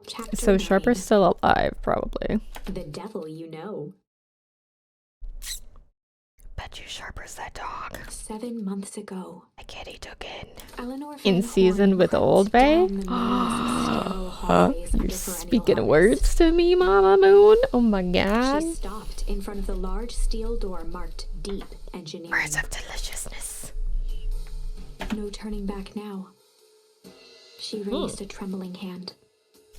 Chapter So Sharper's 9. still alive, probably. The devil you know. Bet you Sharper's that dog. 7 months ago, I get he took it. Eleanor In Van season Horn with crept Old Bay? down the maze of sterile hallways You're under perennial speaking harvest. words to me, Mama Moon. Oh my She god. stopped in front of the large steel door marked Deep Engineering. Words of deliciousness. No turning back now. She raised a trembling hand.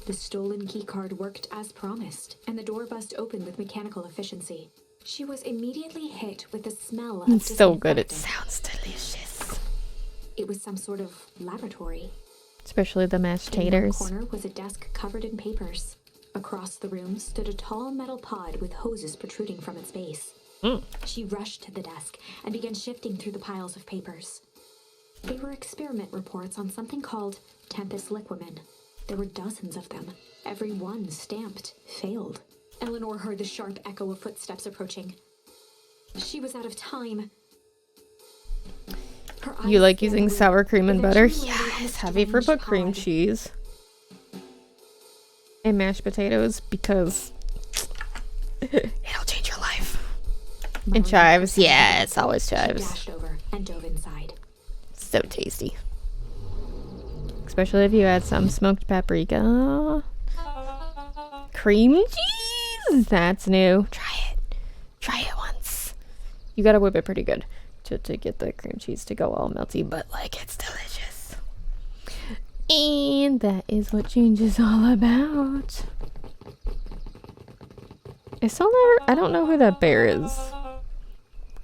The stolen keycard worked as promised, and the door bust open with mechanical efficiency. She was immediately hit with the smell of It's so good, it disinfectant. sounds delicious. It was some sort of laboratory. Especially the mashed In one taters. corner was a desk covered in papers. Across the room stood a tall metal pod with hoses protruding from its base. She rushed to the desk and began shifting through the piles of papers. They were experiment reports on something called Tempest Liquamen. There were dozens of them. Every one stamped failed. Eleanor heard the sharp echo of footsteps approaching. She was out of time. Her You eyes like scanned using the room, sour cream and butter? eventually landing on the Yes, heavy for strange put cream pod. cheese. And mashed potatoes because it'll change your life. And Muttering chives, to herself, yeah, it's always She chives. dashed over and dove inside. So tasty. Especially if you add some smoked paprika. Cream cheese! That's new. Try it. Try it once. You gotta whip it pretty good to get the cream cheese to go all melty, but like it's delicious. And that is what change is all about. I don't know who that bear is.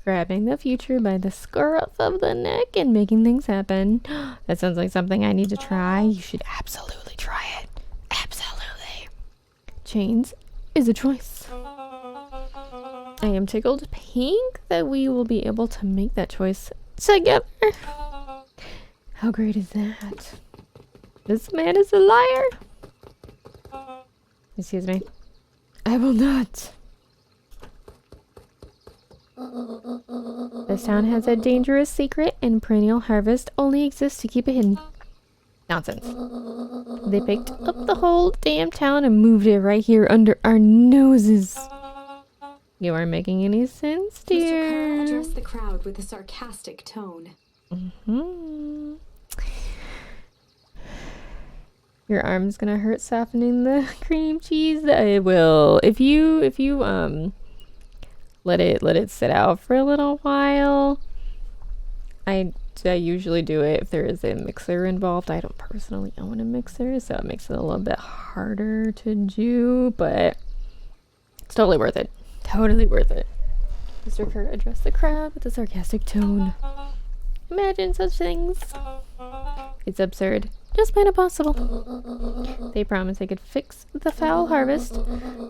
Grabbing the future by the scruff of the neck and making things happen. That sounds like something I need to try. You should absolutely try it. Absolutely. Chains is a choice. I am tickled pink that we will be able to make that choice together. How great is that? This man is a liar. Excuse me. I will not. This town has a dangerous secret, and perennial harvest only exists to keep it hidden. Nonsense. They picked up the whole damn town and moved it right here under our noses. You aren't making any sense, Mr. Kerr dear. addressed the crowd with a sarcastic tone. Hmm. Your arm's gonna hurt softening the cream cheese. It will. If you let it sit out for a little while. I usually do it if there is a mixer involved. I don't personally own a mixer, so it makes it a little bit harder to do, but it's totally worth it. Totally worth it. Mr. Kerr addressed the crowd with a sarcastic tone. Imagine such things. It's absurd. Just plain impossible. They promised they could fix the foul harvest.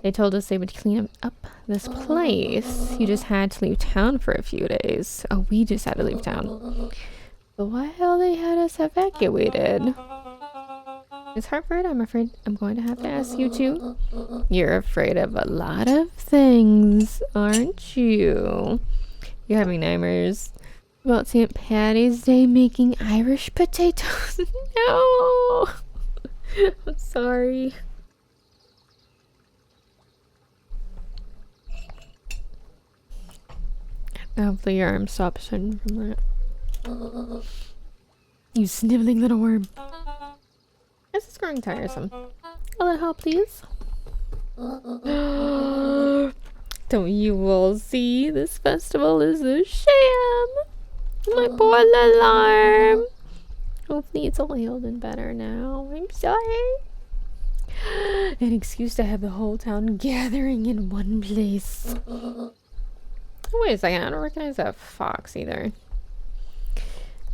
They told us they would clean up this place. You just had to leave town for a few days. Oh, we just had to leave town. But while they had us evacuated. Miss Hartford, I'm afraid I'm going to have to ask you too. You're afraid of a lot of things, aren't you? You're having nightmares about St. Patty's Day making Irish potatoes. No! I'm sorry. Hopefully your arm stops hurting from that. You sniveling little worm. This is growing tiresome. A little help, please. Don't you all see? This festival is a sham. My poor little arm. Hopefully it's all healed and better now. I'm sorry. An excuse to have the whole town gathering in one place. Wait a second, I don't recognize that fox either.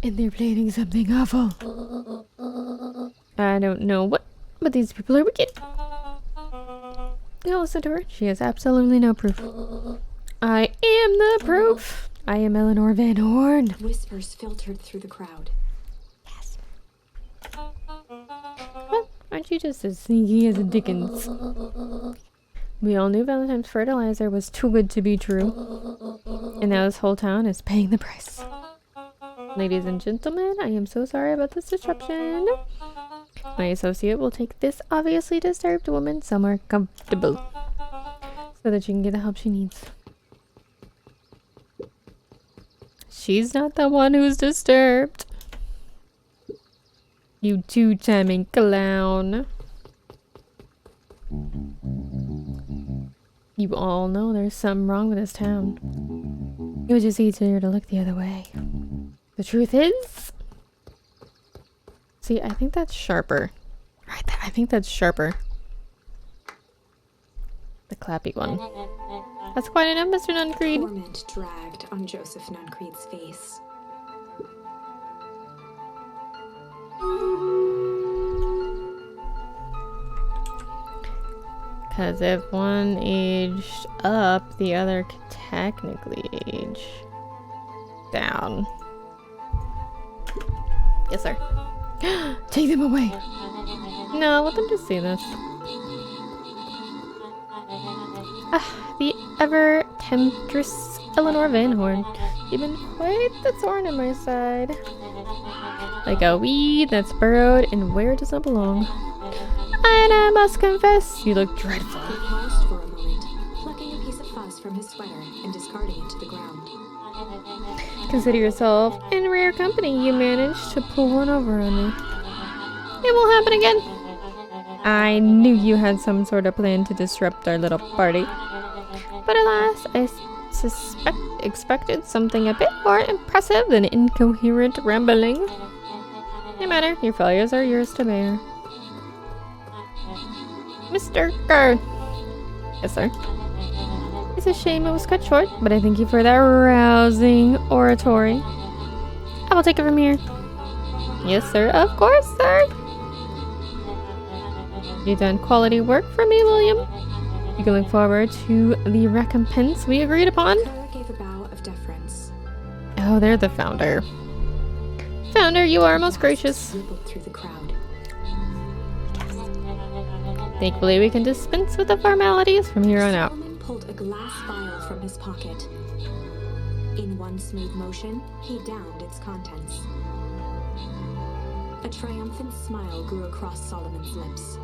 And they're planning something awful. I don't know what, but these people are wicked. Now listen to her. She has absolutely no proof. I am the proof. I am Eleanor Van Horn. Whispers filtered through the crowd. Yes. Well, aren't you just as sneaky as a Dickens? We all knew Valentine's fertilizer was too good to be true. And now this whole town is paying the price. Ladies and gentlemen, I am so sorry about this disruption. My associate will take this obviously disturbed woman somewhere comfortable so that she can get the help she needs. She's not the one who's disturbed. You two-timing clown. You all know there's something wrong with this town. It was just easier to look the other way. The truth is... See, I think that's sharper. Right there, I think that's sharper. The clappy one. That's quite enough, Mr. Nuncreed. Torment dragged on Joseph Nuncreed's face. Because if one aged up, the other could technically age down. Yes, sir. Take them away. No, let them just see this. The ever temptress Eleanor Van Horn. You've been quite the thorn in my side. Like a weed that's burrowed in where it does not belong. And I must confess, you look dreadful. He paused for a moment, plucking a piece of fuzz from his sweater and discarding it to the ground. Consider yourself in rare company. You managed to pull one over on me. It won't happen again. I knew you had some sort of plan to disrupt our little party. But alas, I expected something a bit more impressive than incoherent rambling. No matter, your failures are yours to bear. Mr. Kerr. Yes, sir. It's a shame it was cut short, but I thank you for that rousing oratory. I will take it from here. Yes, sir. Of course, sir. You've done quality work for me, William. You can look forward to the recompense we agreed upon. Kerr gave a bow of deference. Oh, they're the founder. Founder, you are most gracious. Rippled through the crowd. Thankfully, we can dispense with the formalities from here on out. Solomon pulled a glass vial from his pocket. In one smooth motion, he downed its contents. A triumphant smile grew across Solomon's lips.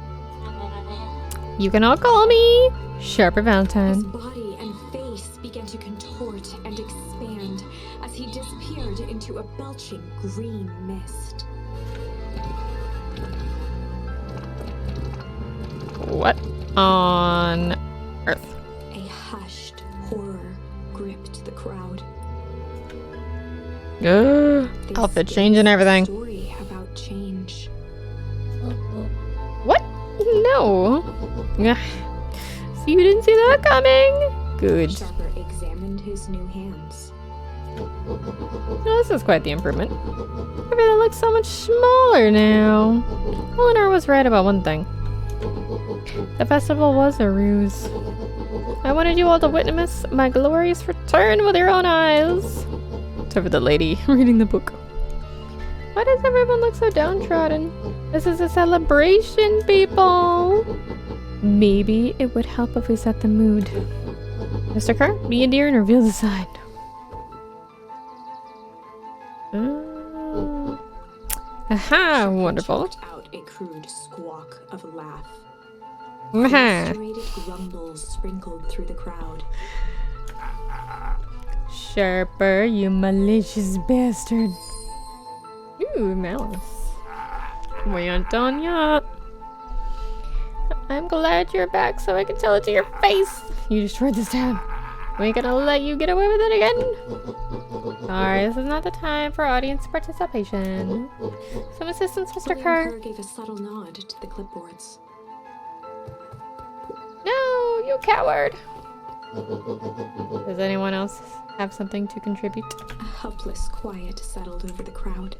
You can all call me Sharper His Valentine. body and face began to contort and expand as he disappeared into a belching green mist. What on earth? A hushed horror gripped the crowd. Outfit change and everything. Story about change. What? No. Ugh. So you didn't see that coming? Good. Sharper examined his new hands. No, this is quite the improvement. Everything looks so much smaller now. Eleanor was right about one thing. The festival was a ruse. I wanted you all to witness my glorious return with your own eyes. Except for the lady reading the book. Why does everyone look so downtrodden? This is a celebration, people! Maybe it would help if we set the mood. Mr. Kerr, be a dear and reveal the sign. Aha, wonderful. Choked out a crude squawk of a laugh. Aha. Frustrated grumbles sprinkled through the crowd. Sharper, you malicious bastard. Ooh, malice. We aren't done yet. I'm glad you're back so I can tell it to your face. You destroyed this town. We ain't gonna let you get away with it again. Sorry, this is not the time for audience participation. Some assistance, Mr. Kerr. Kerr gave a subtle nod to the clipboards. No, you coward. Does anyone else have something to contribute? A helpless quiet settled over the crowd.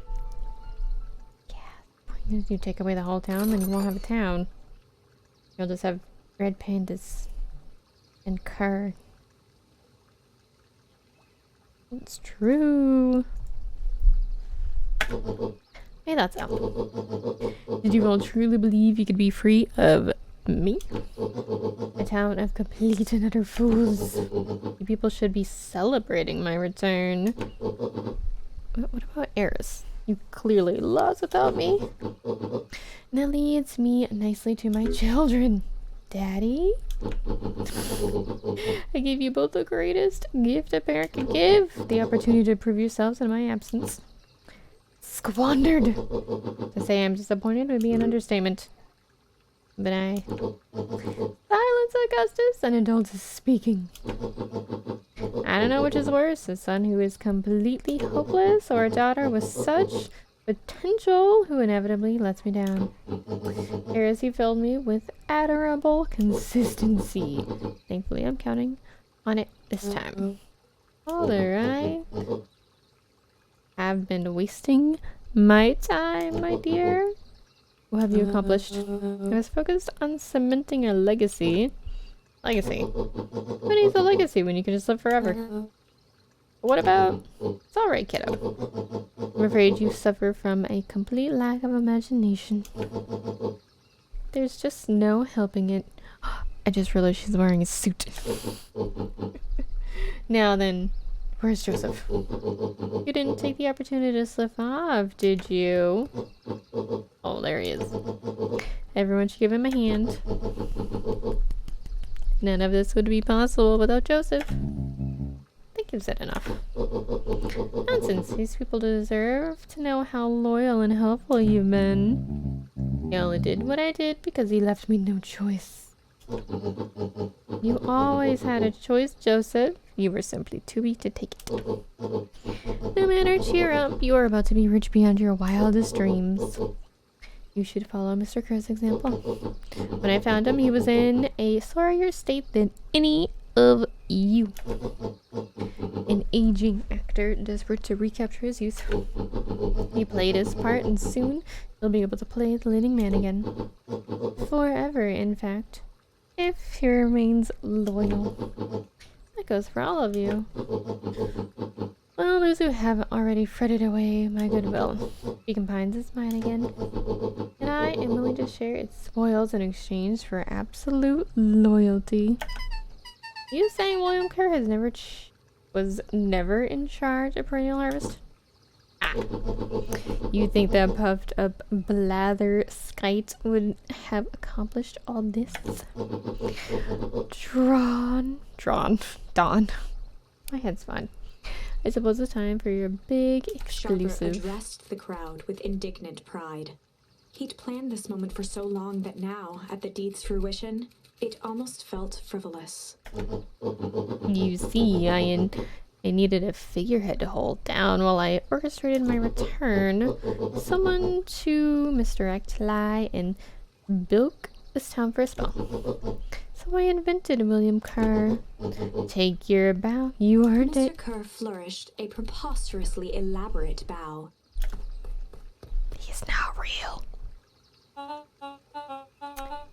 Yeah, you take away the whole town, then you won't have a town. You'll just have red pandas and Kerr. It's true. Hey, that's out. Did you all truly believe you could be free of me? A town of complete and utter fools. You people should be celebrating my return. What about Eris? You clearly lost without me. And that leads me nicely to my children. Daddy? I gave you both the greatest gift a parent could give. The opportunity to prove yourselves in my absence. Squandered. To say I'm disappointed would be an understatement. But silence, Augustus, an adult is speaking. I don't know which is worse, a son who is completely hopeless or a daughter with such potential who inevitably lets me down. Heresy filled me with admirable consistency. Thankfully, I'm counting on it this time. Father, I have been wasting my time, my dear. What have you accomplished? I was focused on cementing a legacy. Legacy? Who needs a legacy when you can just live forever? What about... It's alright, kiddo. I'm afraid you suffer from a complete lack of imagination. There's just no helping it. I just realized she's wearing a suit. Now then, where's Joseph? You didn't take the opportunity to slip off, did you? Oh, there he is. Everyone should give him a hand. None of this would be possible without Joseph. I think you've said enough. Nonsense. These people deserve to know how loyal and helpful you've been. I only did what I did because he left me no choice. You always had a choice, Joseph. You were simply too weak to take it. No matter, cheer up. You are about to be rich beyond your wildest dreams. You should follow Mr. Kerr's example. When I found him, he was in a sorrier state than any of you. An aging actor desperate to recapture his youth. He played his part, and soon he'll be able to play the leading man again. Forever, in fact. If he remains loyal. That goes for all of you. Well, those who have already fretted away my goodwill. He combines his mine again. And I am willing to share its spoils in exchange for absolute loyalty. You saying William Kerr has was never in charge of Perennial Harvest? Ah. You think that puffed up blatherskite would have accomplished all this? Dawn. My head's fine. I suppose it's time for your big exclusive. Sharper addressed the crowd with indignant pride. He'd planned this moment for so long that now, at the deed's fruition, it almost felt frivolous. You see, I needed a figurehead to hold down while I orchestrated my return. Someone to misdirect, lie, and bilk this town for a spell. So I invented William Kerr. Take your bow. You earned it. Mr. Kerr flourished a preposterously elaborate bow. He is now real.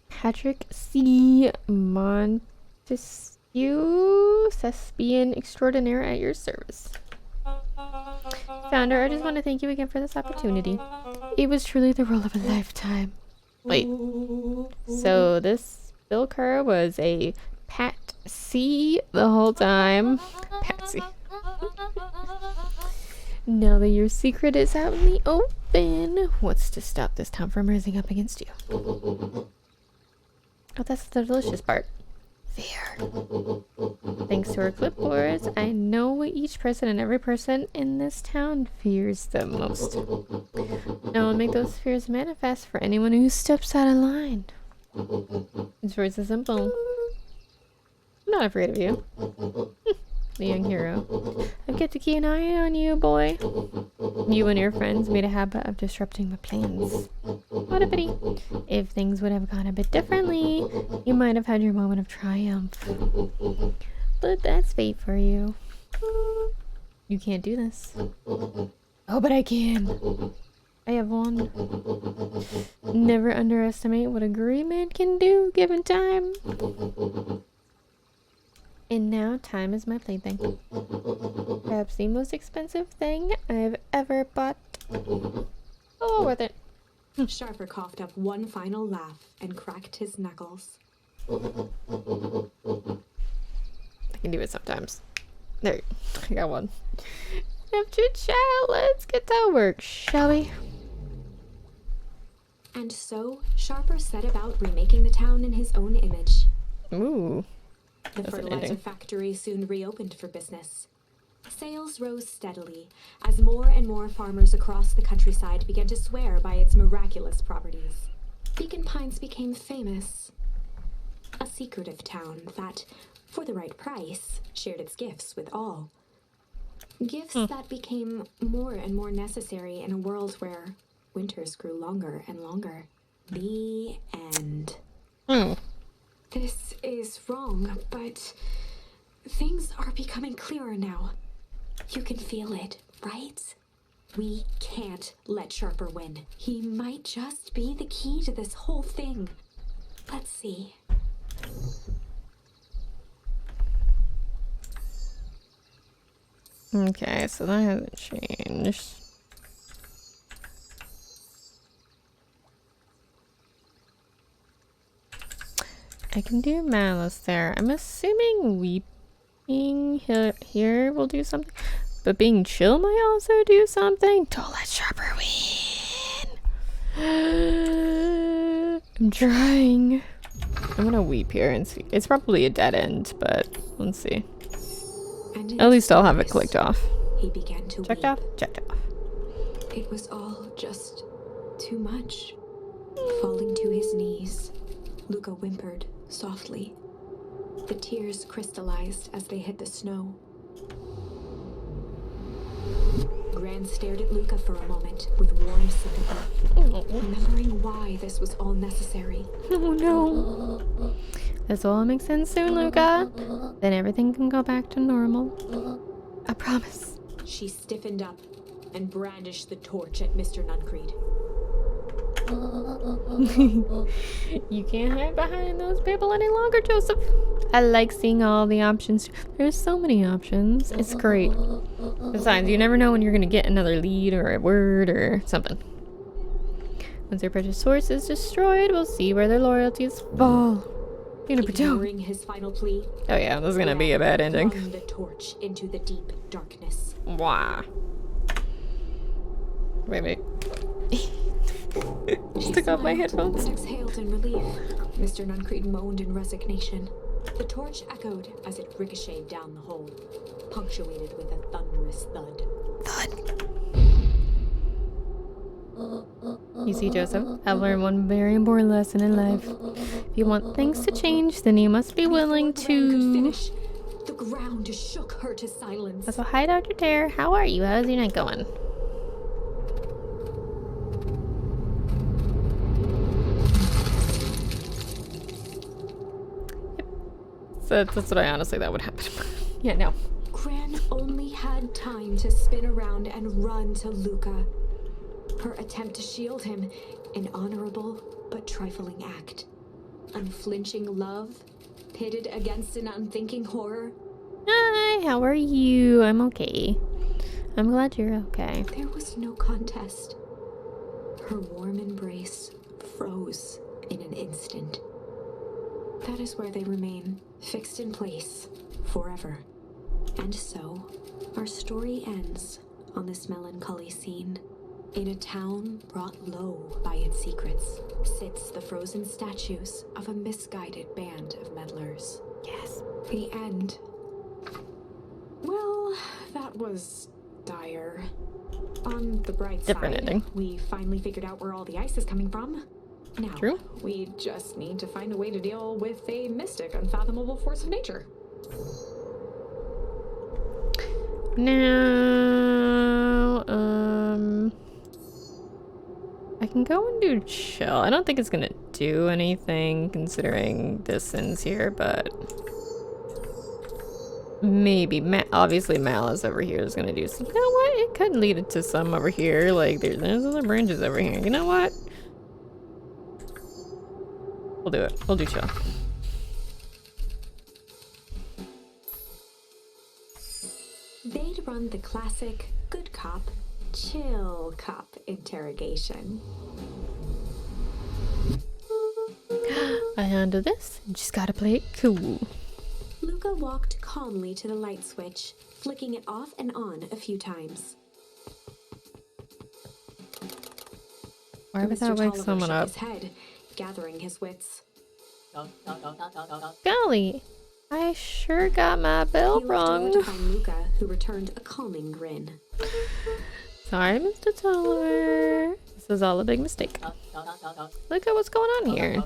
Patrick C. Montesquieu, thespian extraordinaire at your service. Founder, I just want to thank you again for this opportunity. It was truly the role of a lifetime. Wait. So this Bill Kerr was a Patsy the whole time. Patsy. Now that your secret is out in the open, what's to stop this town from rising up against you? Oh, that's the delicious part. Fear. Thanks to our clipboards, I know what each person and every person in this town fears the most. Now I'll make those fears manifest for anyone who steps out of line. It's very simple. I'm not afraid of you. The young hero. I've kept a keen eye on you, boy. You and your friends made a habit of disrupting my plans. What a pity. If things would have gone a bit differently, you might have had your moment of triumph. But that's fate for you. You can't do this. Oh, but I can. I have won. Never underestimate what a great man can do given time. And now time is my plaything. Perhaps the most expensive thing I've ever bought. Oh, worth it. Sharper coughed up one final laugh and cracked his knuckles. I can do it sometimes. There, I got one. enough chit chat. Let's get to work, shall we? And so, Sharper set about remaking the town in his own image. Ooh. The fertilizer factory soon reopened for business. Sales rose steadily as more and more farmers across the countryside began to swear by its miraculous properties. Beacon Pines became famous. A secretive town that, for the right price, shared its gifts with all. Gifts that became more and more necessary in a world where winters grew longer and longer. The end. This is wrong, but things are becoming clearer now. You can feel it, right? We can't let Sharper win. He might just be the key to this whole thing. Let's see. Okay, so that hasn't changed. I can do malice there. I'm assuming weeping here will do something. But being chill might also do something. Don't let Sharper win. I'm trying. I'm gonna weep here and see. It's probably a dead end, but let's see. At least I'll have it clicked off. He began to Checked weep. off? Checked off. It was all just too much. Falling to his knees, Luca whimpered softly. The tears crystallized as they hit the snow. Gran stared at Luca for a moment with warm sympathy, remembering why this was all necessary. Oh no. This will all make sense soon, Luca. Then everything can go back to normal. I promise. She stiffened up and brandished the torch at Mr. Nuncreed. You can't hide behind those people any longer, Joseph. I like seeing all the options. There's so many options. It's great. Besides, you never know when you're going to get another lead or a word or something. Once their precious source is destroyed, we'll see where their loyalties fall. Ignoring his final plea, oh yeah, this is going to be a bad ending. flung the torch into the deep darkness. Wow. Wait. Just took off my headphones. Exhaled in relief. Mr. Nuncreed moaned in resignation. The torch echoed as it ricocheted down the hole, punctuated with a thunderous thud. You see, Joseph, I've learned one very important lesson in life. If you want things to change, then you must be willing to... The ground shook her to silence. So hi, Dr. Tare. How are you? How's your night going? Yep. That's what I honestly thought would happen. Yeah, no. Gran only had time to spin around and run to Luca. Her attempt to shield him, an honorable but trifling act. Unflinching love, pitted against an unthinking horror. Hi, how are you? I'm okay. I'm glad you're okay. There was no contest. Her warm embrace froze in an instant. That is where they remain, fixed in place, forever. And so, our story ends on this melancholy scene. In a town brought low by its secrets, sits the frozen statues of a misguided band of meddlers. Yes. The end. Well, that was dire. On the bright Different side, ending. we finally figured out where all the ice is coming from. Now, True. we just need to find a way to deal with a mystic, unfathomable force of nature. Now, I can go and do chill. I don't think it's gonna do anything considering this ends here, but maybe. Obviously, Malice over here is gonna do some. You know what? It could lead it to some over here. Like there's other branches over here. You know what? We'll do it. We'll do chill. They'd run the classic good cop, chill cop interrogation. I handle this. Just gotta play it cool. Luca walked calmly to the light switch, flicking it off and on a few times. Why would that wake someone up? His head, gathering his wits. Golly, I sure got my bell rung. He looked over to find Luca, who returned a calming grin. Sorry, Mr. Tolliver. This was all a big mistake. Look at what's going on here.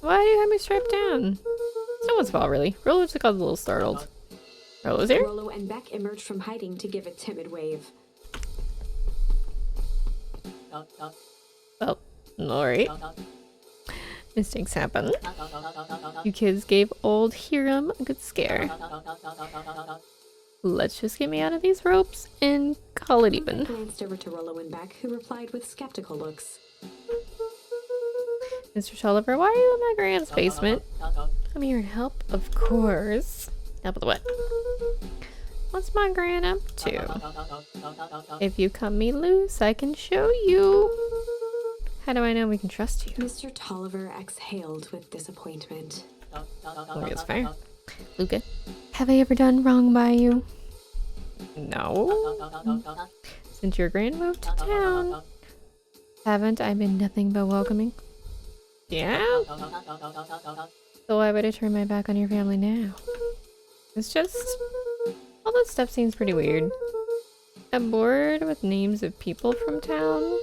Why do you have me strapped down? It's no one's fault, really. Rollo just got a little startled. Rollo's here? Rollo and Beck emerged from hiding to give a timid wave. Well, alright. Mistakes happen. You kids gave old Hiram a good scare. Let's just get me out of these ropes and call it even. Glanced over to Rollo and Beck, who replied with skeptical looks. Mr. Tolliver, why are you in my grand's basement? I'm here to help, of course. Help with what? What's my gran up to? If you cut me loose, I can show you. How do I know we can trust you? Mr. Tolliver exhaled with disappointment. Well, that's fair. Luca, have I ever done wrong by you? No. Since your grand moved to town, haven't I been nothing but welcoming? Yeah? So why would I turn my back on your family now? It's just... all that stuff seems pretty weird. A board with names of people from town?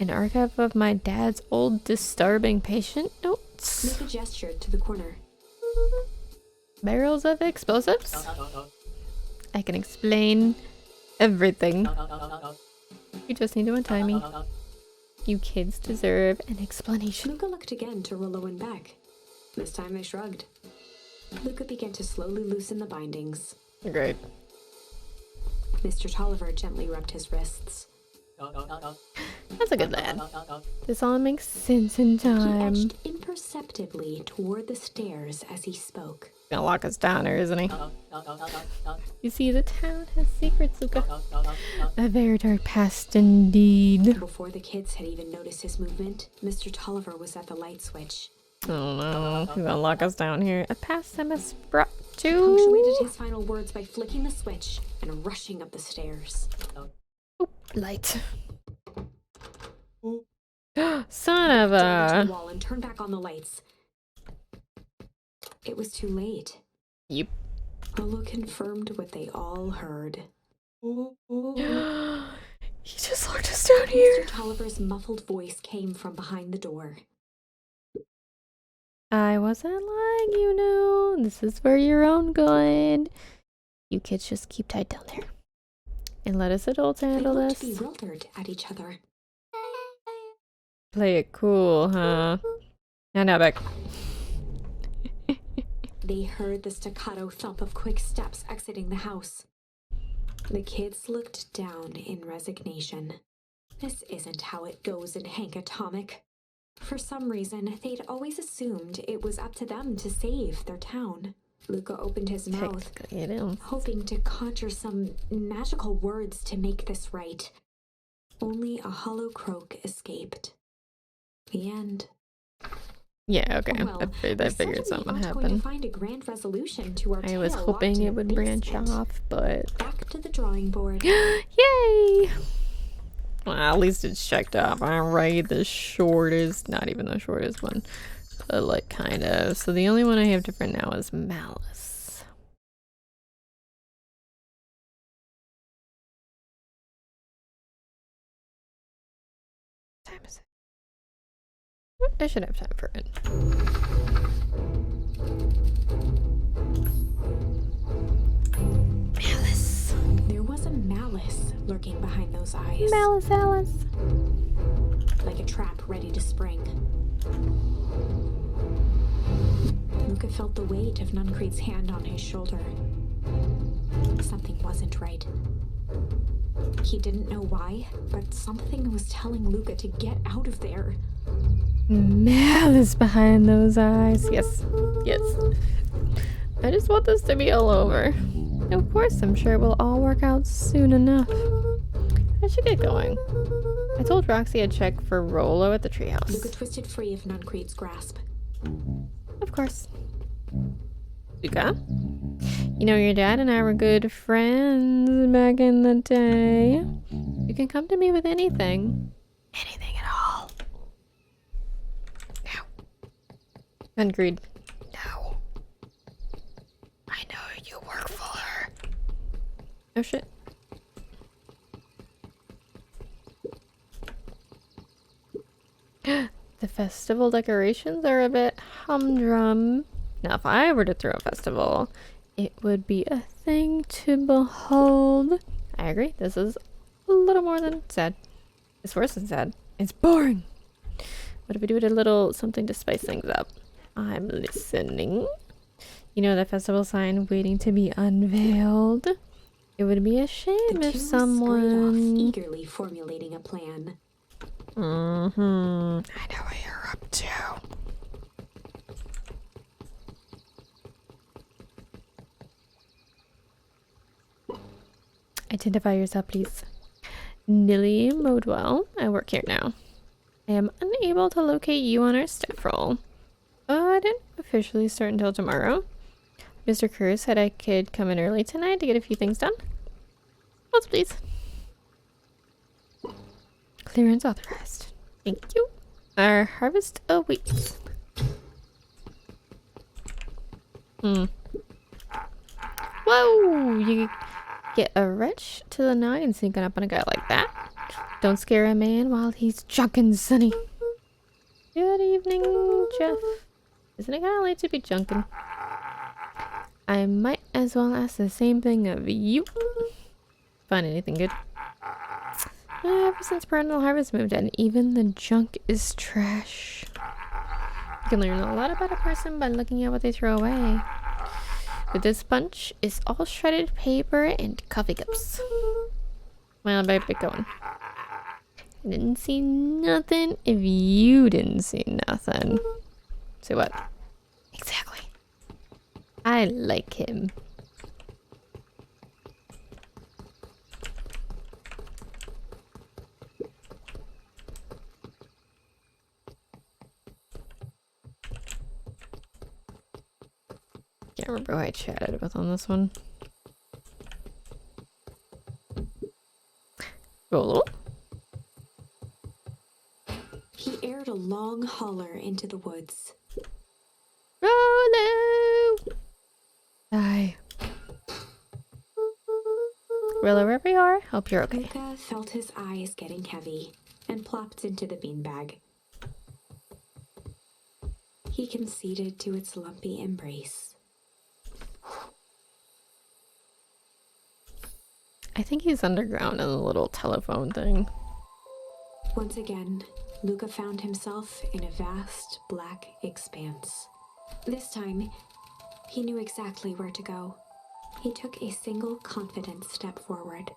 An archive of my dad's old disturbing patient notes? Luca gestured to the corner. Barrels of explosives? I can explain everything. You just need to untie me. You kids deserve an explanation. Luca looked again to Rollo and Beck. This time they shrugged. Luca began to slowly loosen the bindings. Great. Mr. Tolliver gently rubbed his wrists. That's a good lad. This all makes sense in time. He edged imperceptibly toward the stairs as he spoke. Gonna lock us down here, isn't he? You see, the town has secrets, Luca. A very dark past indeed. Before the kids had even noticed his movement, Mr. Tolliver was at the light switch. Oh no, he's gonna lock us down here. A past I must brought to. He punctuated his final words by flicking the switch and rushing up the stairs. Oop, light. Son of a... wall and turned back on the lights. It was too late. Yep. Rollo confirmed what they all heard. He just locked us down here. Mr. Tolliver's muffled voice came from behind the door. I wasn't lying, you know. This is for your own good. You kids just keep tight down there. And let us adults handle They this. looked bewildered at each other. Play it cool, huh? Now back. They heard the staccato thump of quick steps exiting the house. The kids looked down in resignation. This isn't how it goes in Hank Atomic. For some reason, they'd always assumed it was up to them to save their town. Luca opened his mouth, hoping to conjure some magical words to make this right. Only a hollow croak escaped. The end. Yeah, okay. Well, I figured something would happen. Going to find a grand resolution to our I was tale hoping locked it in would the branch basement. off, but... Back to the drawing board. Yay! Well, at least it's checked off. Alright, the shortest, not even the shortest one, but like kind of. So the only one I have different now is Malice. What time is it? I should have time for it. Malice. There was a malice lurking behind those eyes. Malice Alice. Like a trap ready to spring. Luca felt the weight of Nuncreed's hand on his shoulder. Something wasn't right. He didn't know why, but something was telling Luca to get out of there. Malice behind those eyes. Yes. Yes. I just want this to be all over. Of course, I'm sure it will all work out soon enough. I should get going. I told Roxy I'd check for Rollo at the treehouse. Luca twisted free of Nuncreed's grasp. Of course. Luca? You know, your dad and I were good friends back in the day. You can come to me with anything. Anything at all. No. Agreed. No. I know you work for her. Oh shit. The festival decorations are a bit humdrum. Now, if I were to throw a festival, it would be a thing to behold. I agree. This is a little more than sad. It's worse than sad. It's boring. What if we do a little something to spice things up? I'm listening. You know, that festival sign waiting to be unveiled. It would be a shame if someone... eagerly formulating a plan. I know what you're up to. Identify yourself, please. Nilly Modwell. I work here now. I am unable to locate you on our staff roll. I didn't officially start until tomorrow. Mr. Kerr said I could come in early tonight to get a few things done. Votes, please. Clearance authorized. Thank you. Our harvest awaits. Whoa! You get a wretch to the nine sneaking up on a guy like that. Don't scare a man while he's junkin', sonny. Good evening, Jeff. Isn't it kind of late to be junkin'? I might as well ask the same thing of you. Find anything good? Ever since Perennial Harvest moved in, even the junk is trash. You can learn a lot about a person by looking at what they throw away. But this bunch is all shredded paper and coffee cups. Well, I better get going. I didn't see nothing if you didn't see nothing. Say what? Exactly. I like him. Can't remember who I chatted with on this one. Rolo? He aired a long holler into the woods. Rolo! Hi. Rolo, wherever you are, hope you're okay. Luca felt his eyes getting heavy and plopped into the beanbag. He conceded to its lumpy embrace. I think he's underground in the little telephone thing. Once again, Luca found himself in a vast black expanse. This time, he knew exactly where to go. He took a single confident step forward.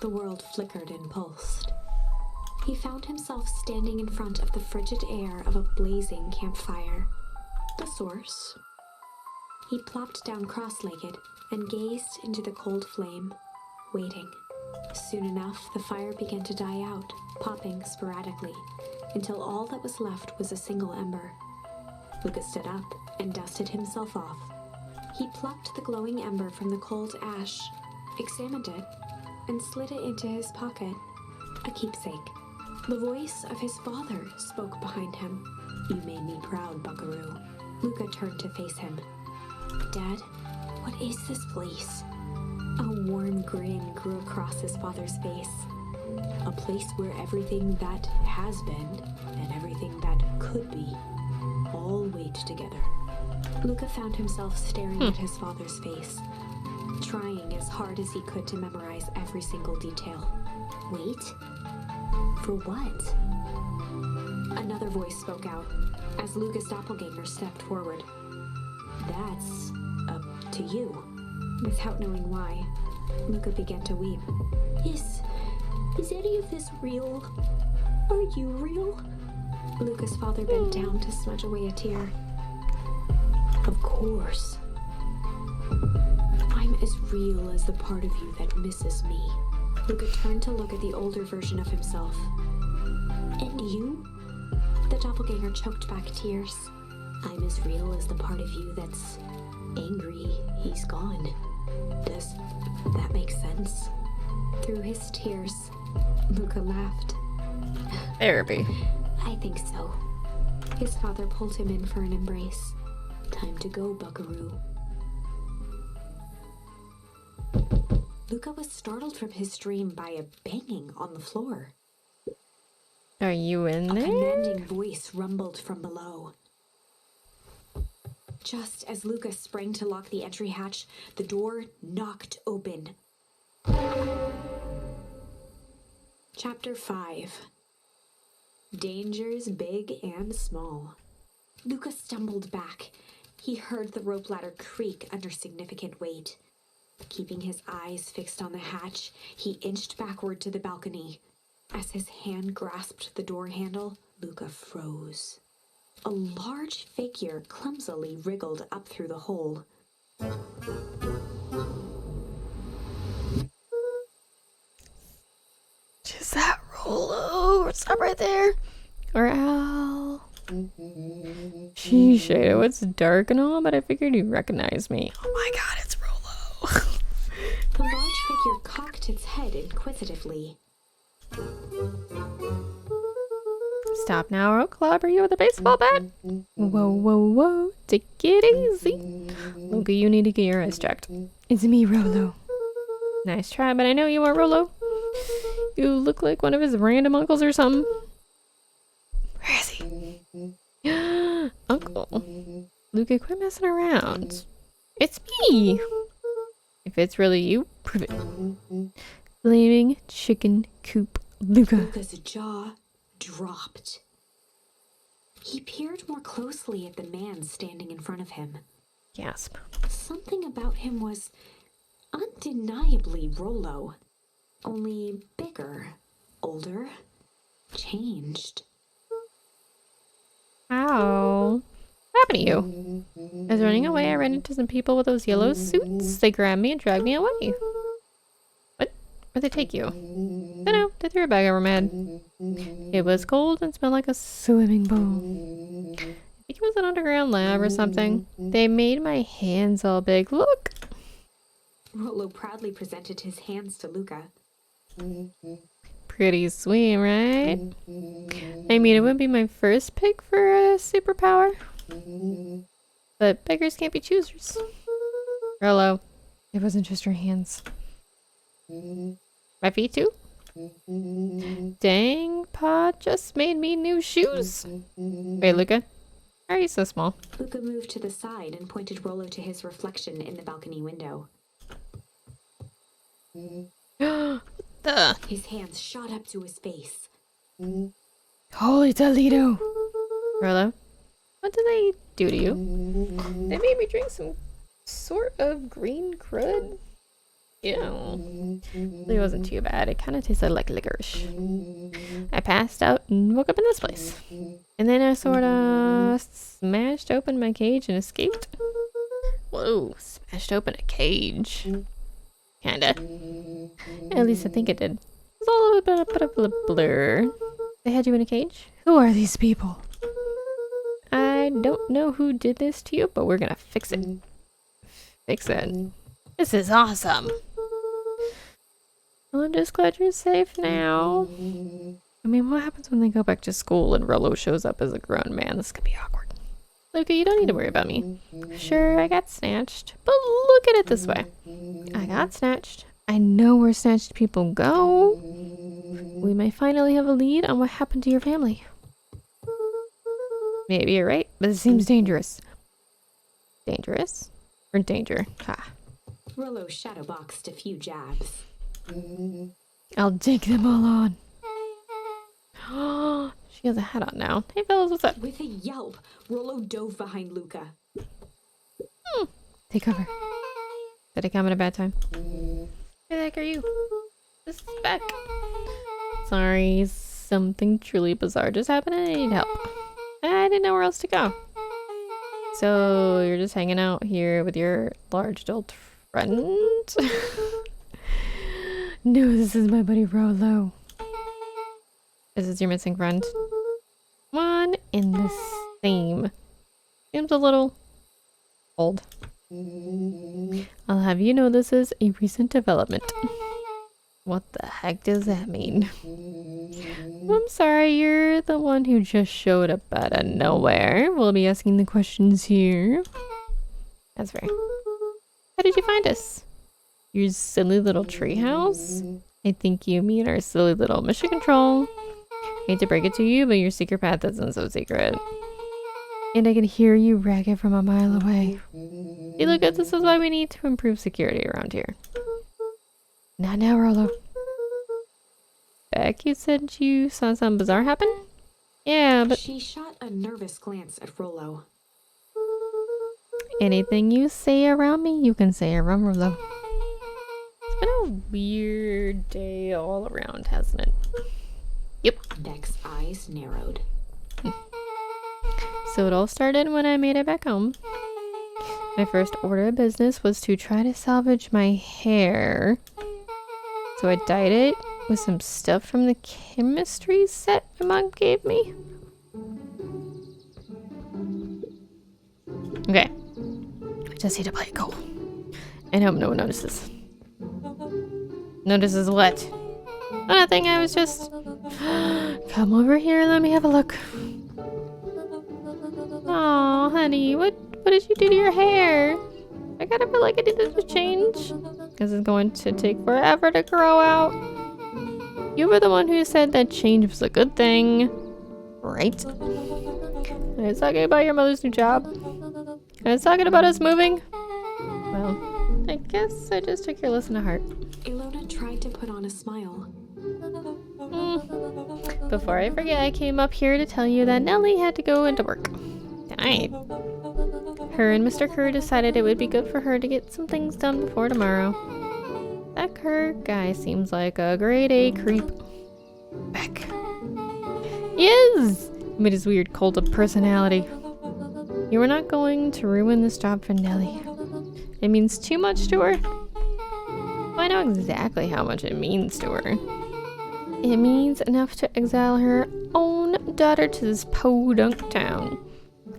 The world flickered and pulsed. He found himself standing in front of the frigid air of a blazing campfire. The source. He plopped down cross-legged and gazed into the cold flame, waiting. Soon enough, the fire began to die out, popping sporadically, until all that was left was a single ember. Luca stood up and dusted himself off. He plucked the glowing ember from the cold ash, examined it, and slid it into his pocket. A keepsake. The voice of his father spoke behind him. "You made me proud, buckaroo." Luca turned to face him. "Dad, what is this place?" A warm grin grew across his father's face. "A place where everything that has been and everything that could be all wait together." Luca found himself staring at his father's face, trying as hard as he could to memorize every single detail. Wait? For what? Another voice spoke out as Luca's doppelganger stepped forward. "That's up to you." Without knowing why, Luca began to weep. Is any of this real? Are you real?" Luca's father bent down to smudge away a tear. "Of course. I'm as real as the part of you that misses me." Luca turned to look at the older version of himself. "And you?" The doppelganger choked back tears. I'm as real as the part of you that's angry he's gone. Does that make sense? Through his tears, Luca laughed. Therapy. I think so. His father pulled him in for an embrace. Time to go, buckaroo. Luca was startled from his dream by a banging on the floor. Are you in there? A commanding voice rumbled from below. Just as Luca sprang to lock the entry hatch, the door knocked open. Chapter 5. Dangers big and small. Luca stumbled back. He heard the rope ladder creak under significant weight. Keeping his eyes fixed on the hatch, he inched backward to the balcony. As his hand grasped the door handle, Luca froze. A large figure clumsily wriggled up through the hole. Is that Rollo? Stop right there. Or Al. Sheesh, it's dark and all, but I figured you'd recognize me. Oh my god, it's Rollo. The large figure cocked its head inquisitively. Stop now, or I'll clobber you with a baseball bat. Whoa, whoa, whoa. Take it easy. Luca, you need to get your eyes checked. It's me, Rollo. Nice try, but I know you are Rollo. You look like one of his random uncles or something. Where is he? Uncle. Luca, quit messing around. It's me. If it's really you, prove it. Flaming chicken coop, Luca. Luca's jaw dropped. He peered more closely at the man standing in front of him. Gasp. Something about him was undeniably Rollo. Only bigger, older, changed. How? What happened to you? I was running away. I ran into some people with those yellow suits. They grabbed me and dragged me away. What? Where'd they take you? I know. They threw a bag over my head. It was cold and smelled like a swimming pool. I think it was an underground lab or something. They made my hands all big. Look! Rollo proudly presented his hands to Luca. Pretty sweet, right? I mean, it wouldn't be my first pick for a superpower. But beggars can't be choosers. Rollo, it wasn't just your hands. My feet too? Dang, Pa just made me new shoes. Wait, Luca, why are you so small? Luca moved to the side and pointed Rollo to his reflection in the balcony window. Duh. His hands shot up to his face. Holy Toledo! Rollo, what did they do to you? They made me drink some sort of green crud. Ew. It wasn't too bad. It kind of tasted like licorice. I passed out and woke up in this place. And then I sort of smashed open my cage and escaped. Whoa, smashed open a cage. Kinda. At least I think it did. It's all a bit of a blur. They had you in a cage? Who are these people? I don't know who did this to you, but we're gonna fix it. Fix it. This is awesome. Well, I'm just glad you're safe now. I mean, what happens when they go back to school and Rollo shows up as a grown man? This could be awkward. Luca, you don't need to worry about me. Sure, I got snatched, but look at it this way. I got snatched. I know where snatched people go. We may finally have a lead on what happened to your family. Maybe you're right, but it seems dangerous. Dangerous? Or danger? Ha. Rollo shadowboxed a few jabs. I'll take them all on. She has a hat on now. Hey fellas, what's up? With a yelp, Rollo dove behind Luca. Take cover. Did I come at a bad time? Who the heck are you? This is Beck. Sorry, something truly bizarre just happened and I need help. I didn't know where else to go. So you're just hanging out here with your large adult friend? No, this is my buddy Rollo. This is your missing friend. One in the same. Seems a little old. I'll have you know this is a recent development. What the heck does that mean? I'm sorry, you're the one who just showed up out of nowhere. We'll be asking the questions here. That's fair. How did you find us? Your silly little treehouse? I think you mean our silly little mission control. Hate to break it to you, but your secret path isn't so secret. And I can hear you ragged from a mile away. Hey, look, this is why we need to improve security around here. Not now, Rollo. Beck, you said you saw something bizarre happen? Yeah, but... She shot a nervous glance at Rollo. Anything you say around me, you can say around Rollo. It's been a weird day all around, hasn't it? Yep. Beck's eyes narrowed. So it all started when I made it back home. My first order of business was to try to salvage my hair. So I dyed it with some stuff from the chemistry set my mom gave me. Okay. I just need to play it cool. And hope no one notices. Notices what? Oh, nothing, I was just... Come over here, let me have a look. Oh, honey, what did you do to your hair? I gotta feel like I needed to change. This is going to take forever to grow out. You were the one who said that change was a good thing, right? I was talking about your mother's new job. I was talking about us moving. Well, I guess I just took your lesson to heart. Ilona tried to put on a smile. Before I forget, I came up here to tell you that Nellie had to go into work. Tonight. Her and Mr. Kerr decided it would be good for her to get some things done before tomorrow. That Kerr guy seems like a grade A creep. Beck. Yes! With his weird cult of personality. You are not going to ruin this job for Nellie. It means too much to her. Well, I know exactly how much it means to her. It means enough to exile her own daughter to this podunk town.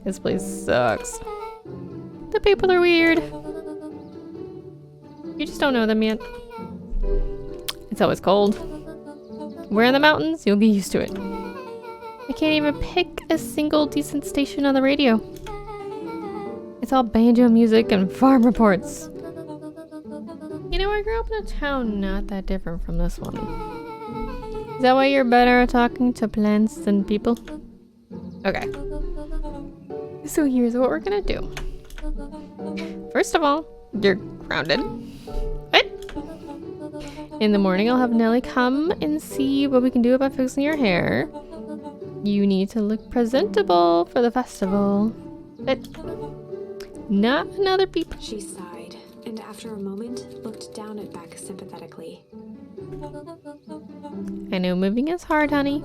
This place sucks. The people are weird. You just don't know them yet. It's always cold. We're in the mountains, you'll get used to it. I can't even pick a single decent station on the radio. It's all banjo music and farm reports. You know, I grew up in a town not that different from this one. Is that why you're better at talking to plants than people? Okay. So here's what we're gonna do. First of all, you're grounded. What? In the morning, I'll have Nellie come and see what we can do about fixing your hair. You need to look presentable for the festival. But not another peep. She sighed, and after a moment, looked down at Beck sympathetically. I know moving is hard, honey.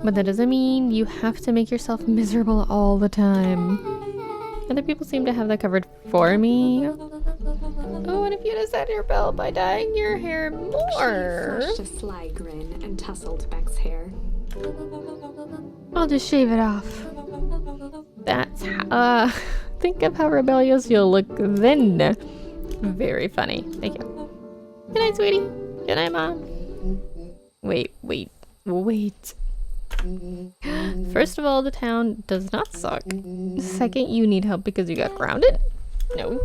But that doesn't mean you have to make yourself miserable all the time. Other people seem to have that covered for me. Oh, and if you'd have set your belt by dyeing your hair more... She flashed a sly grin and tousled Beck's hair. I'll just shave it off. That's think of how rebellious you'll look then. Very funny. Thank you. Good night, sweetie. Good night, Mom. Wait. First of all, the town does not suck. Second, you need help because you got grounded? No.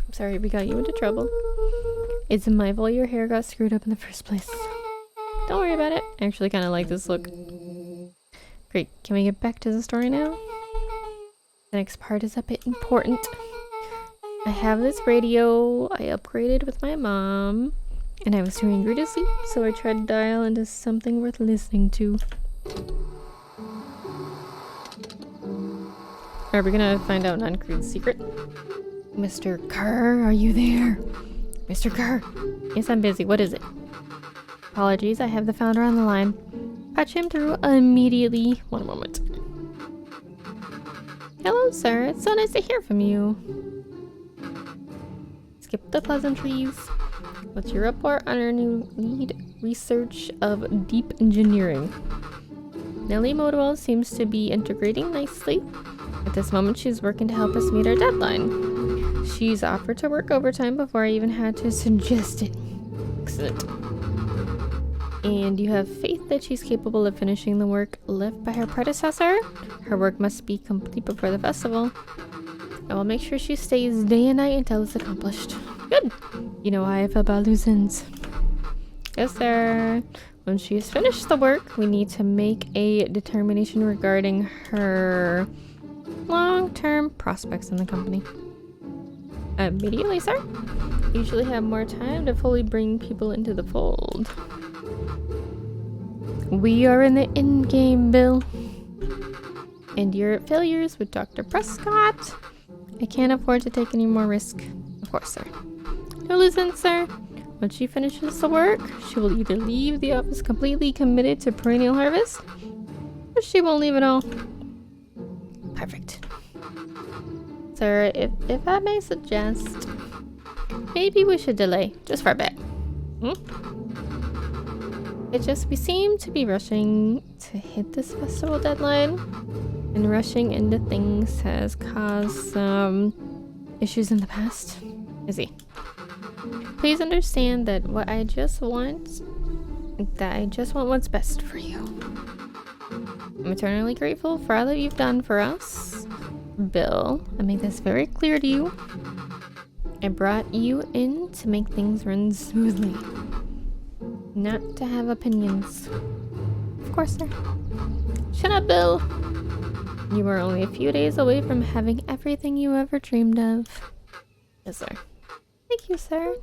I'm sorry we got you into trouble. It's my fault your hair got screwed up in the first place. Don't worry about it. I actually kind of like this look. Great. Can we get back to the story now? The next part is a bit important. I have this radio I upgraded with my mom, and I was too angry to sleep, so I tried to dial into something worth listening to. Are we gonna find out Nancreed's secret? Mr. Kerr, are you there? Mr. Kerr? Yes, I'm busy. What is it? Apologies, I have the founder on the line. Patch him through immediately. One moment. Hello, sir. It's so nice to hear from you. Skip the pleasantries. What's your report on our new lead research of deep engineering? Nellie Modwell seems to be integrating nicely. At this moment, she's working to help us meet our deadline. She's offered to work overtime before I even had to suggest it. Excellent. And you have faith that she's capable of finishing the work left by her predecessor? Her work must be complete before the festival. I will make sure she stays day and night until it's accomplished. Good. You know how I feel about loose ends. Yes, sir. When she's finished the work, we need to make a determination regarding her long-term prospects in the company. Immediately, sir. Usually have more time to fully bring people into the fold. We are in the in-game, Bill. And your failures with Dr. Prescott. I can't afford to take any more risk. Of course, sir. No loose ends, sir. When she finishes the work, she will either leave the office completely committed to perennial harvest, or she won't leave at all. Perfect. Sir, if I may suggest, maybe we should delay, just for a bit. We seem to be rushing to hit this festival deadline, and rushing into things has caused some issues in the past. Izzy, please understand that I just want what's best for you. I'm eternally grateful for all that you've done for us, Bill. I make this very clear to you. I brought you in to make things run smoothly, not to have opinions. Of course, sir. Shut up, Bill. You are only a few days away from having everything you ever dreamed of. Yes, sir. Thank you, sir.